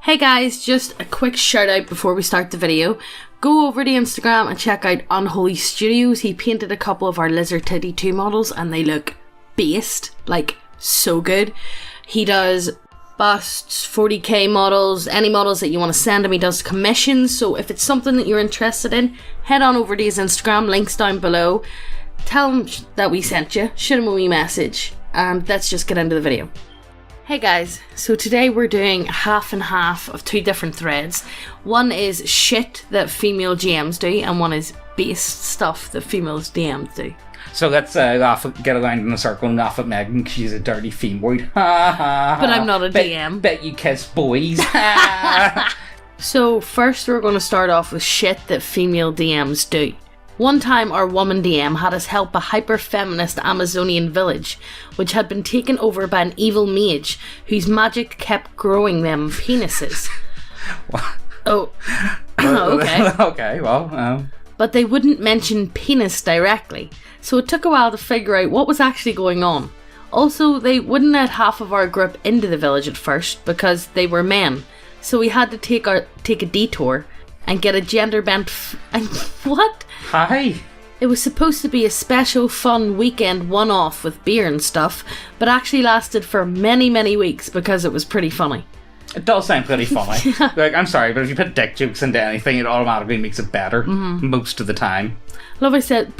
Hey guys, just a quick shout out before we start the video. Go over to Instagram and check out Unholy Studios. He painted a couple of our Lizard Titty 2 models and they look based, like so good. He does busts, 40k models, any models that you want to send him. He does commissions, so if it's something that you're interested in, head on over to his Instagram, links down below. Tell him that we sent you, shoot him a wee message, and let's just get into the video. Hey guys, so today we're doing half and half of two different threads. One is shit that female GMs do, and one is based stuff that female DMs do. So let's get around in a circle and laugh at Megan because she's a dirty femboid. But I'm not a DM. Bet you kiss boys. So first we're going to start off with shit that female DMs do. One time our woman DM had us help a hyper-feminist Amazonian village, which had been taken over by an evil mage whose magic kept growing them penises. Oh, okay. Okay, well... But they wouldn't mention penis directly, so it took a while to figure out what was actually going on. Also, they wouldn't let half of our group into the village at first because they were men, so we had to take a detour and get a gender-bent what? Hi! It was supposed to be a special fun weekend one-off with beer and stuff, but actually lasted for many, many weeks because it was pretty funny. It does sound pretty funny. Like, I'm sorry, but if you put dick jokes into anything, it automatically makes it better most of the time. Love I said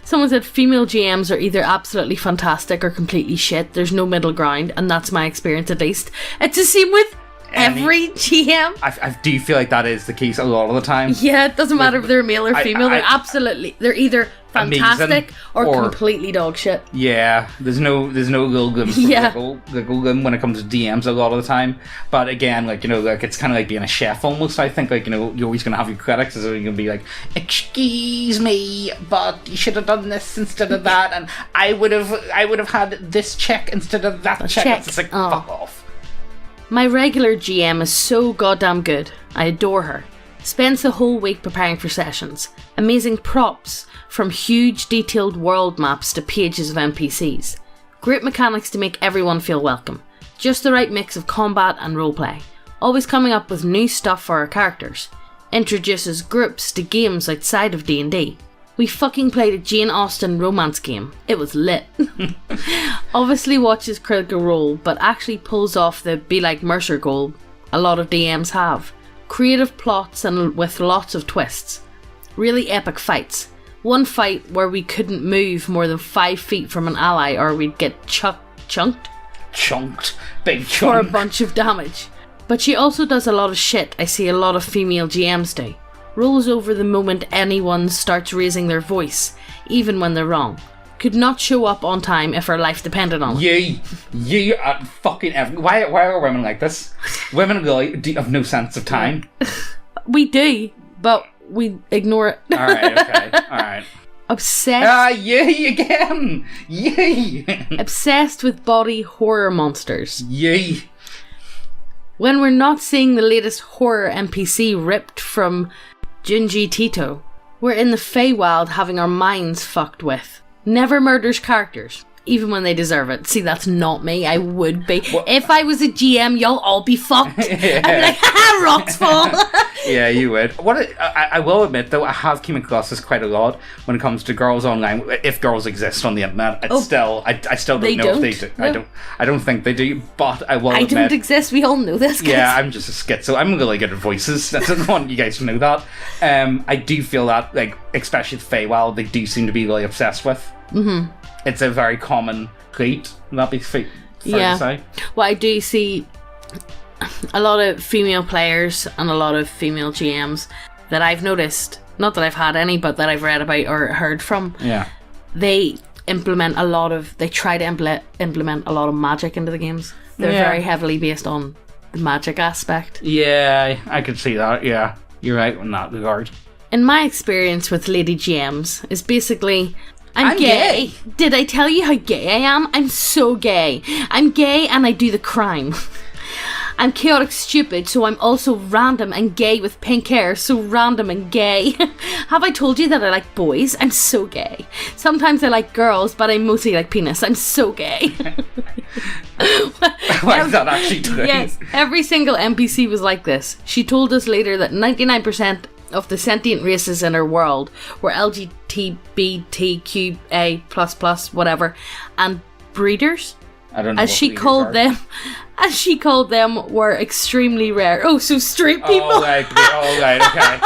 someone said female GMs are either absolutely fantastic or completely shit. There's no middle ground, and that's my experience at least. It's the same with every GM. I do feel like that is the case a lot of the time. Yeah, it doesn't matter if they're male or female. They're either fantastic or completely dog shit. Yeah, there's no little glim when it comes to DMs a lot of the time. But again, like, you know, like, it's kind of like being a chef almost. I think, like, you know, you're always going to have your critics, so you're going to be like, excuse me, but you should have done this instead of that, and I would have had this check instead of that check. It's like, fuck off. My regular GM is so goddamn good. I adore her. Spends the whole week preparing for sessions. Amazing props, from huge detailed world maps to pages of NPCs. Great mechanics to make everyone feel welcome. Just the right mix of combat and roleplay. Always coming up with new stuff for our characters. Introduces groups to games outside of D&D. We fucking played a Jane Austen romance game. It was lit. Obviously watches Critical Role, but actually pulls off the be like Mercer goal a lot of DMs have. Creative plots and with lots of twists. Really epic fights. One fight where we couldn't move more than 5 feet from an ally or we'd get chunked? Chunked. Big chunk. For a bunch of damage. But she also does a lot of shit I see a lot of female GMs do. Rolls over the moment anyone starts raising their voice, even when they're wrong. Could not show up on time if her life depended on it. You are fucking why are women like this? Women really have no sense of time. We do, but we ignore it. Alright, okay, alright. Obsessed. Yay again! Yay! Obsessed with body horror monsters. Yay! When we're not seeing the latest horror NPC ripped from Junji Tito, we're in the Feywild having our minds fucked with. Never murders characters, even when they deserve it. See, that's not me. I would be. Well, if I was a GM, y'all all be fucked. Yeah. I'd be like, haha, rocks fall. Yeah, you would. I will admit, though, I have come across this quite a lot when it comes to girls online. If girls exist on the internet, I still don't know if they do. No. I don't think they do, but I will admit. I don't exist, we all know this, guys. Yeah, I'm just a schizo. I'm really good at voices. I don't want you guys to know that. I do feel that, like, especially the Feywild, they do seem to be really obsessed with. Mm-hmm. It's a very common trait. Would that be fair to say? Well, I do see a lot of female players and a lot of female GMs that I've noticed, not that I've had any, but that I've read about or heard from. Yeah. They try to implement a lot of magic into the games. They're very heavily based on the magic aspect. Yeah, I could see that, yeah. You're right in that regard. In my experience with lady GMs is basically... I'm gay. Did I tell you how gay I am? I'm so gay. I'm gay and I do the crime. I'm chaotic stupid, so I'm also random and gay with pink hair, so random and gay. Have I told you that I like boys? I'm so gay. Sometimes I like girls, but I mostly like penis. I'm so gay. Why is that actually true? Yes, every single NPC was like this. She told us later that 99% of the sentient races in her world were LGBTQA++, whatever, and breeders. I don't know. As she called them, were extremely rare. Oh, so straight people. Oh, right, okay.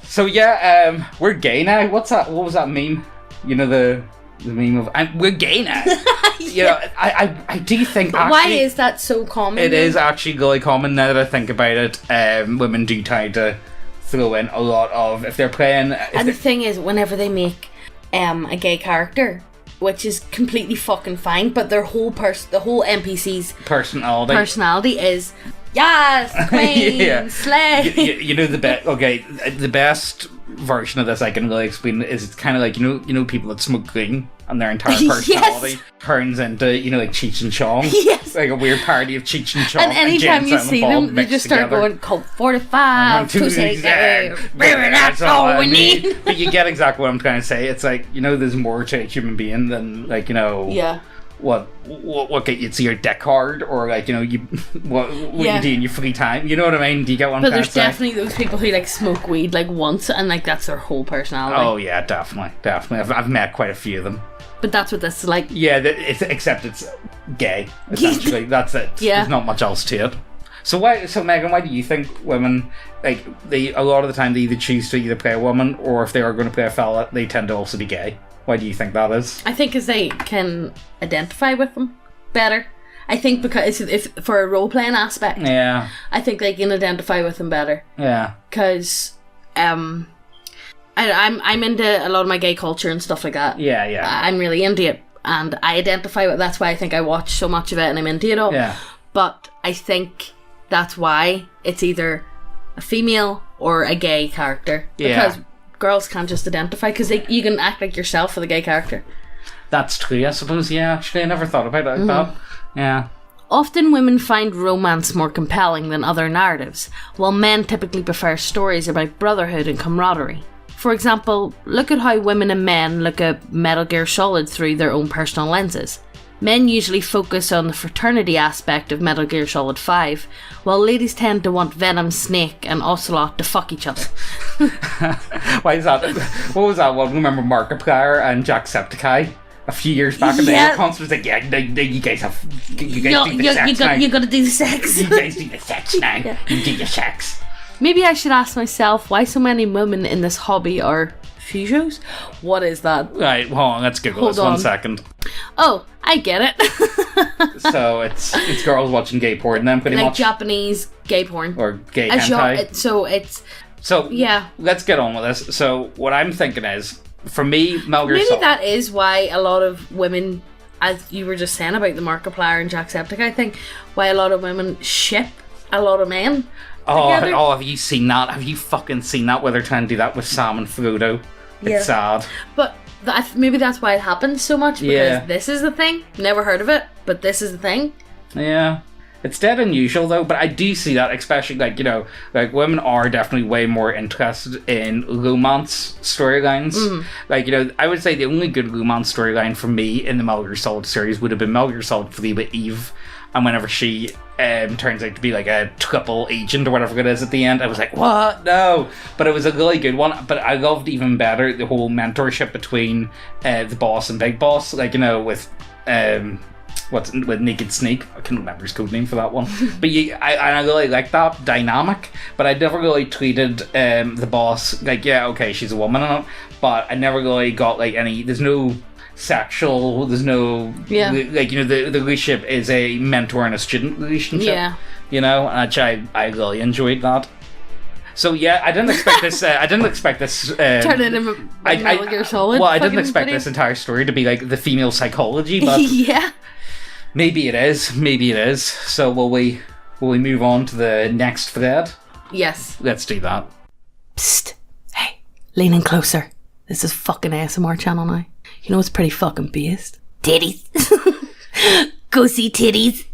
So yeah, we're gay now. What's that? What was that meme? You know the meme of we're gay now. You know, I do think. But actually, why is that so common? It is actually really common now that I think about it. Women do try to throw in a lot of if they're playing. And the thing is, whenever they make a gay character, which is completely fucking fine, but their whole the whole NPC's personality is yes, queen, slay. You know the best. Okay, the best version of this I can really explain is it's kind of like you know people that smoke green and their entire personality turns into like Cheech and Chong. Yes, like a weird parody of Cheech and Chong. And anytime you see them, they just start going Colt 45, that's all we need. But you get exactly what I'm trying to say. It's like there's more to a human being than yeah. What get you to your dick hard or what you do in your free time? You know what I mean? Do you get what I'm trying to say? But there's definitely those people who smoke weed once and that's their whole personality. Oh yeah, definitely. I've met quite a few of them. But that's what this is like. Yeah, except it's gay. Essentially, that's it. Yeah. There's not much else to it. So Megan, why do you think women a lot of the time they either choose to either play a woman or if they are going to play a fella, they tend to also be gay? Why do you think that is? I think because they can identify with them better. I think because if for a role playing aspect, yeah, I think they can identify with them better. Yeah, because I'm into a lot of my gay culture and stuff like that. Yeah. I'm really into it, and I identify with. That's why I think I watch so much of it, and I'm into it all. Yeah. But I think that's why it's either a female or a gay character. Yeah. Because girls can't just identify because you can act like yourself for the gay character. That's true, I suppose. Yeah, actually, I never thought about it like that. Yeah. Often women find romance more compelling than other narratives, while men typically prefer stories about brotherhood and camaraderie. For example, look at how women and men look at Metal Gear Solid through their own personal lenses. Men usually focus on the fraternity aspect of Metal Gear Solid 5, while ladies tend to want Venom, Snake, and Ocelot to fuck each other. Why is that? What was that one? Remember Markiplier and Jacksepticeye? A few years back, and they were constantly like, yeah, you guys do the sex now. You gotta do the sex. You guys do the sex now. Yeah. You do your sex. Maybe I should ask myself why so many women in this hobby are fusios? What is that? Right, hold on, let's Google this 1 second. Oh, I get it. So it's girls watching gay porn then, pretty much. Like Japanese gay porn. Or gay hentai. So yeah. Let's get on with this. So what I'm thinking is, for me, Metal Gear Solid... that is why a lot of women, as you were just saying about the Markiplier and Jacksepticeye, I think, why a lot of women ship a lot of men together. Oh, have you seen that? Have you fucking seen that where they're trying to do that with Sam and Frodo? It's sad. But maybe that's why it happens so much, because this is the thing. Never heard of it, but this is the thing. Yeah. It's dead unusual though, but I do see that, especially women are definitely way more interested in romance storylines. I would say the only good romance storyline for me in the Metal Gear Solid series would have been Metal Gear Solid 3 with Eve, and whenever she turns out to be like a triple agent or whatever it is at the end, I was like, what? No! But it was a really good one. But I loved even better the whole mentorship between the boss and Big Boss, with Naked Snake. I can't remember his code name for that one. But I really like that dynamic. But I never really treated the boss she's a woman in it, but I never really got there's no sexual, there's no the relationship is a mentor and a student relationship. And I really enjoyed that. So yeah, I didn't expect this. Turn it into Metal Gear Solid. Well, I didn't expect this entire story to be like the female psychology, but yeah, maybe it is. So will we move on to the next thread? Yes. Let's do that. Psst. Hey, lean in closer. This is fucking ASMR channel now. You know what's pretty fucking based? Titties. Go see titties.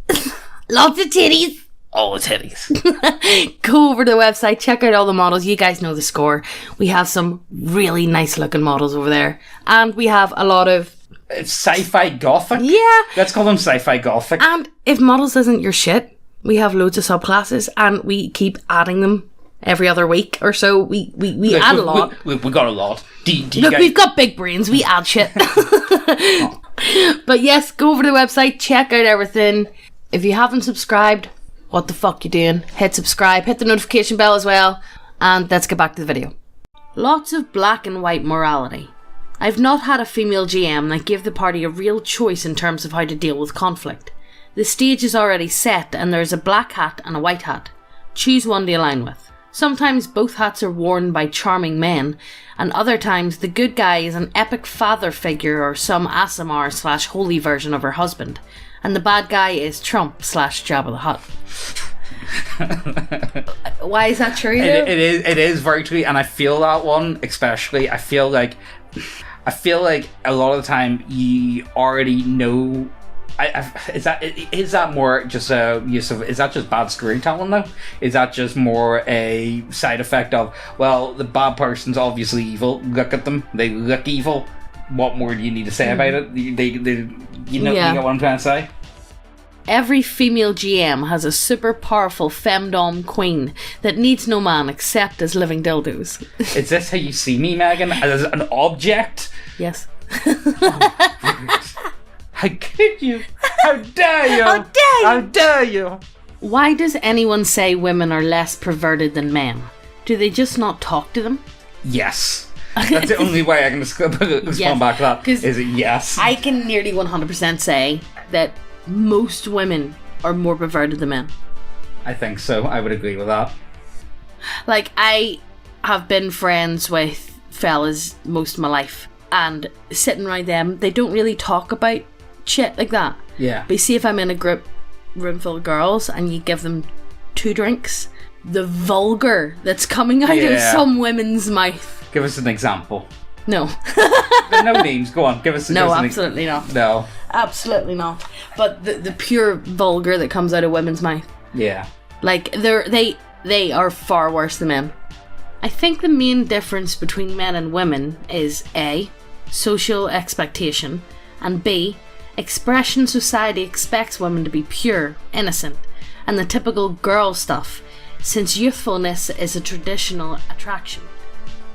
Lots of titties. All the titties. Go over to the website, check out all the models. You guys know the score. We have some really nice looking models over there. And we have a lot of... It's sci-fi gothic. Yeah. Let's call them sci-fi gothic. And if models isn't your shit, we have loads of subclasses and we keep adding them every other week or so. We add a lot. We got a lot. Look, we've got big brains. We add shit. But yes, go over to the website, check out everything. If you haven't subscribed, what the fuck you doing? Hit subscribe, hit the notification bell as well, and let's get back to the video. Lots of black and white morality. I've not had a female GM that gave the party a real choice in terms of how to deal with conflict. The stage is already set and there's a black hat and a white hat. Choose one to align with. Sometimes both hats are worn by charming men, and other times the good guy is an epic father figure or some Asimar/holy version of her husband, and the bad guy is Trump/Jabba the Hutt. Why is that true? It is very true, and I feel that one especially. I feel like a lot of the time you already know. Is that more just a use of? Is that just bad storytelling though? Is that just more a side effect of, well, the bad person's obviously evil. Look at them; they look evil. What more do you need to say about it? You know what I'm trying to say? Every female GM has a super powerful femdom queen that needs no man except as living dildos. Is this how you see me, Megan? As an object? Yes. How could you? How dare you? How dare you? How dare you? Why does anyone say women are less perverted than men? Do they just not talk to them? Yes. That's the only way I can respond back to that. Is it yes? I can nearly 100% say that most women are more perverted than men. I think so. I would agree with that. Like, I have been friends with fellas most of my life, and sitting around them, they don't really talk about shit like that. Yeah. But see, if I'm in a room full of girls and you give them 2 drinks, the vulgar that's coming out of some women's mouth. Give us an example. No. No names. Go on. Give us. No, absolutely not. No. Absolutely not. But the pure vulgar that comes out of women's mouth. Yeah. Like they are far worse than men. I think the main difference between men and women is A, social expectation, and B, expression society expects women to be pure, innocent, and the typical girl stuff, since youthfulness is a traditional attraction.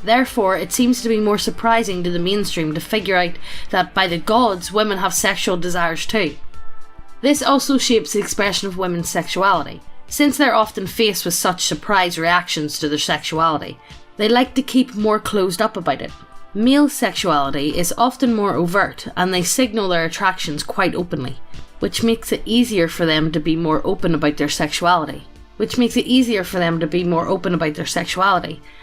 Therefore, it seems to be more surprising to the mainstream to figure out that by the gods, women have sexual desires too. This also shapes the expression of women's sexuality. Since they're often faced with such surprise reactions to their sexuality, they like to keep more closed up about it. Male sexuality is often more overt, and they signal their attractions quite openly, which makes it easier for them to be more open about their sexuality.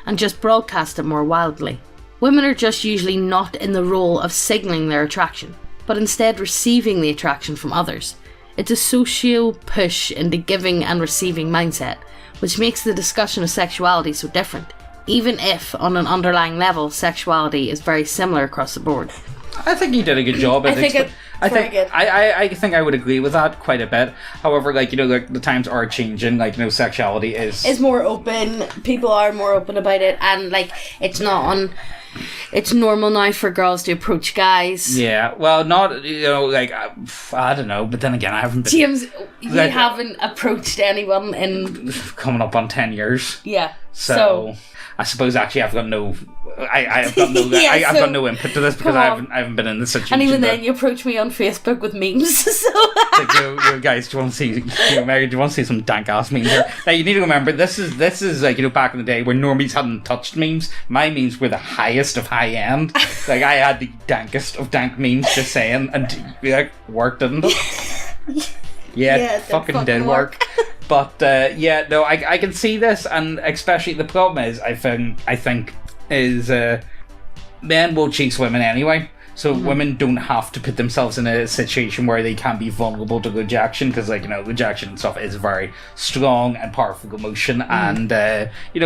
And just broadcast it more wildly. Women are just usually not in the role of signaling their attraction, but instead receiving the attraction from others. It's a social push into giving and receiving mindset, which makes the discussion of sexuality so different, even if, on an underlying level, sexuality is very similar across the board. I think you did a good job. I think I would agree with that quite a bit. However, the times are changing. Sexuality is more open. People are more open about it, and it's normal now for girls to approach guys. Yeah, well, not I don't know, but then again, I haven't been. James, you haven't approached anyone in coming up on 10 years. Yeah, so I suppose actually I've got no. I've got no. I've got no input to this because I haven't been in this situation. And even then, you approach me on Facebook with memes. So guys, do you want to see? Mary, do you want to see some dank ass memes here? Now you need to remember this is back in the day where normies hadn't touched memes. My memes were the highest of high end. I had the dankest of dank memes. Just saying, and worked, didn't it? Yeah, it fucking did work. But I can see this, and especially the problem is I think men will chase women anyway, so women don't have to put themselves in a situation where they can be vulnerable to rejection, because rejection and stuff is a very strong and powerful emotion, and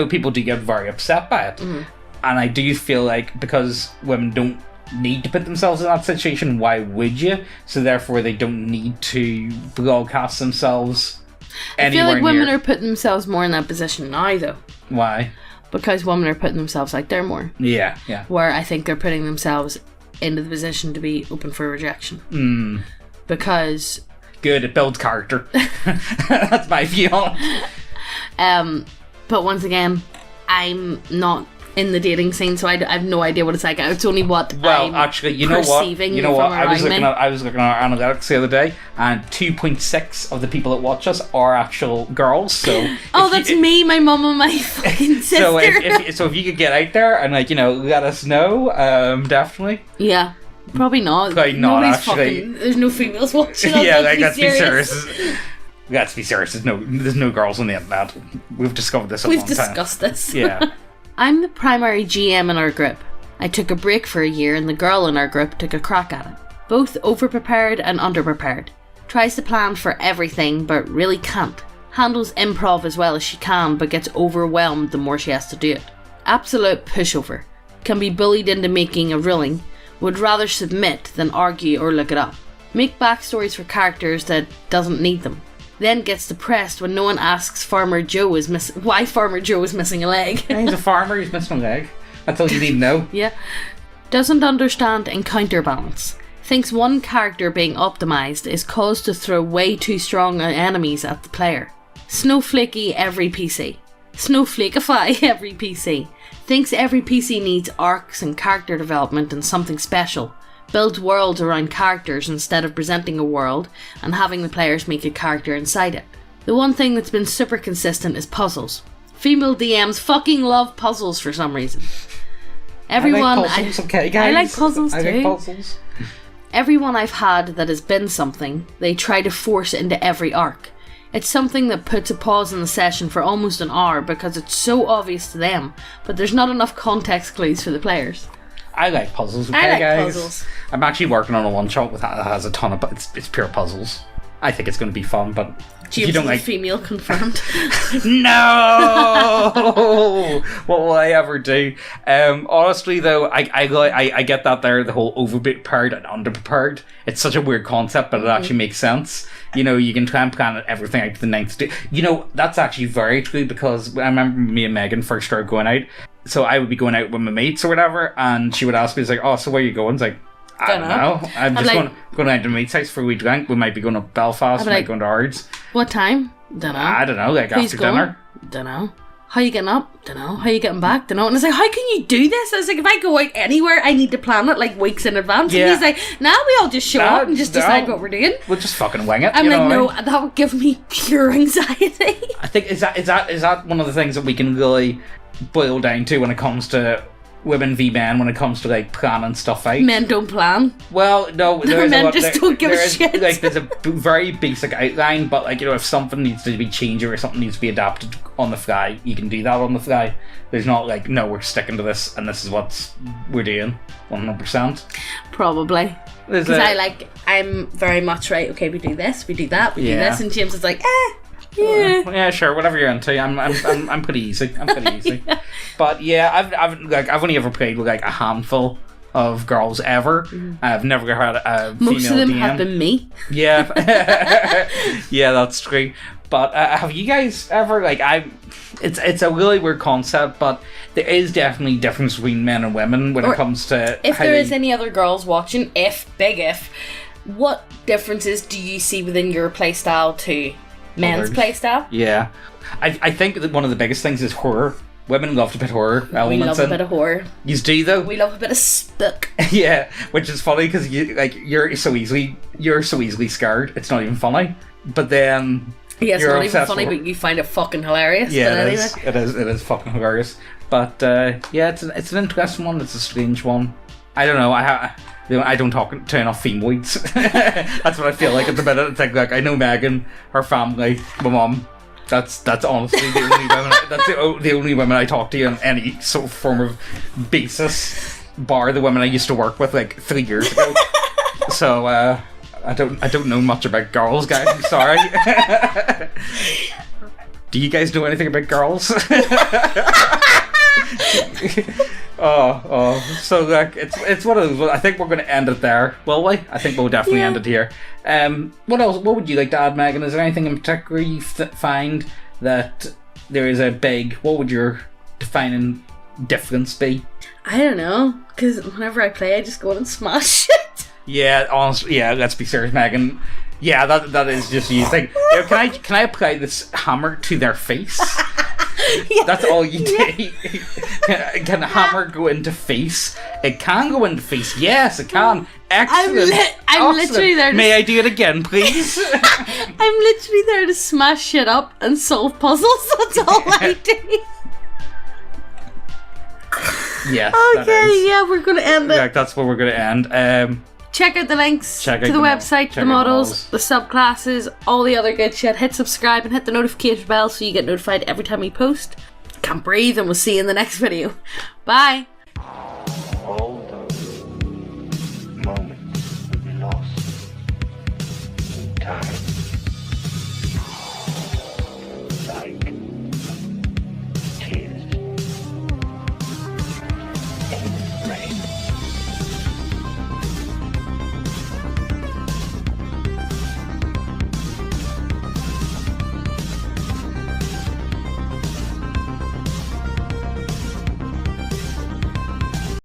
people do get very upset by it. And I do feel like because women don't need to put themselves in that situation. Why would you? So therefore, they don't need to broadcast themselves anywhere I feel like women near. are putting themselves more in that position now, though. Why? Because women are putting themselves out there more. Yeah. Where I think they're putting themselves into the position to be open for rejection. Because... Good, it builds character. That's my view on it. But once again, I'm not in the dating scene, so I have no idea what it's like. It's only what I'm actually, you know what? You know what? I was looking at our analytics the other day, and 2.6 of the people that watch us are actual girls. So that's me, my mum, and my fucking sister. So if you could get out there and let us know, definitely. Yeah. Probably not. Probably not, actually. There's no females watching. Yeah, let's be serious. Let's be serious. There's no girls on the internet. We've discovered this. We've discussed this. Yeah. I'm the primary GM in our group. I took a break for a year and the girl in our group took a crack at it. Both overprepared and underprepared. Tries to plan for everything but really can't. Handles improv as well as she can but gets overwhelmed the more she has to do it. Absolute pushover. Can be bullied into making a ruling. Would rather submit than argue or look it up. Make backstories for characters that doesn't need them. Then gets depressed when no one asks why Farmer Joe is missing a leg. He's a farmer, he's missing a leg. That's all you need to know. Yeah. Doesn't understand encounter balance. Thinks one character being optimised is caused to throw way too strong enemies at the player. Snowflakey every PC. Snowflakeify every PC. Thinks every PC needs arcs and character development and something special. Builds worlds around characters instead of presenting a world and having the players make a character inside it. The one thing that's been super consistent is puzzles. Female DMs fucking love puzzles for some reason. Everyone, I like puzzles, okay, guys. I like puzzles too. I like puzzles. Everyone I've had that has been something, they try to force into every arc. It's something that puts a pause in the session for almost an hour because it's so obvious to them, but there's not enough context clues for the players. I like puzzles, okay, I like guys? puzzles. I'm actually working on a one-shot that has a ton of... It's pure puzzles. I think it's going to be fun, but... James you don't like female confirmed. No! What will I ever do? Honestly, though, I get that there, the whole overprepared and underprepared. It's such a weird concept, but it actually makes sense. You can try and plan everything out to the ninth day. That's actually very true, because I remember me and Megan first started going out. So I would be going out with my mates or whatever, and she would ask me, "Oh, so where are you going?" It's like, I don't know. I'm just going out to mate's house for a wee drink. We might be going to Belfast, we might go to Ards. What time? Dunno. I don't know, Who's after going? dinner. Dunno. How you getting up? Dunno. How you getting back? Dunno. And it's like, how can you do this? I was like, if I go out anywhere, I need to plan it like weeks in advance. Yeah. And he's like, we all just show up and just decide what we're doing. We'll just fucking wing it. I'm like, no, that would give me pure anxiety. I think is that one of the things that we can really boil down to when it comes to women v men, when it comes to planning stuff out. Men don't plan. Well, no, men don't give a shit. There's a very basic outline, but if something needs to be changed or something needs to be adapted on the fly, you can do that on the fly. There's not no, we're sticking to this and this is what we're doing 100%. Probably. Because I'm very much right. Okay, we do this, we do that, we do this, and James is like, yeah, sure, whatever you're into. I'm pretty easy. Yeah. But yeah, I've only ever played with a handful of girls ever. I've never had a female most of them DM. have been me. Yeah. Yeah, that's true. But have you guys ever it's a really weird concept, but there is definitely a difference between men and women when it comes to if there is any other girls watching, what differences do you see within your playstyle to men's playstyle? Yeah. I think that one of the biggest things is horror. Women love to put horror elements in. We love a bit of horror. You do, though? We love a bit of spook. Yeah, which is funny because you're so easily scared. It's not even funny. But then it's not even funny, but you find it fucking hilarious. Yeah, it is fucking hilarious. But yeah, it's an interesting one. It's a strange one. I don't know. I don't talk to enough femoids. That's what I feel like at the minute. It's like I know Megan, her family, my mum. That's honestly the only women. That's the only women I talk to on any sort of form of basis, bar the women I used to work with 3 years ago. So I don't know much about girls, guys. I'm sorry. Do you guys know anything about girls? So like it's one of those. I think we're going to end it there, will we? I think we'll definitely end it here. What else? What would you like to add, Megan? Is there anything in particular you find that there is a big? What would your defining difference be? I don't know, because whenever I play, I just go in and smash it. Yeah, honestly, yeah. Let's be serious, Megan. Yeah, that is just you think. Can I apply this hammer to their face? Yeah, that's all you do. Can a hammer go into face? It can go into face. Yes, it can. Excellent. I'm literally there. May I do it again, please? I'm literally there to smash shit up and solve puzzles. That's all I do. Yes. Okay. Yeah, we're gonna end it. Yeah, that's where we're gonna end. Check out the links to the website, the models, the subclasses, all the other good shit. Hit subscribe and hit the notification bell so you get notified every time we post. Can't breathe, and we'll see you in the next video. Bye.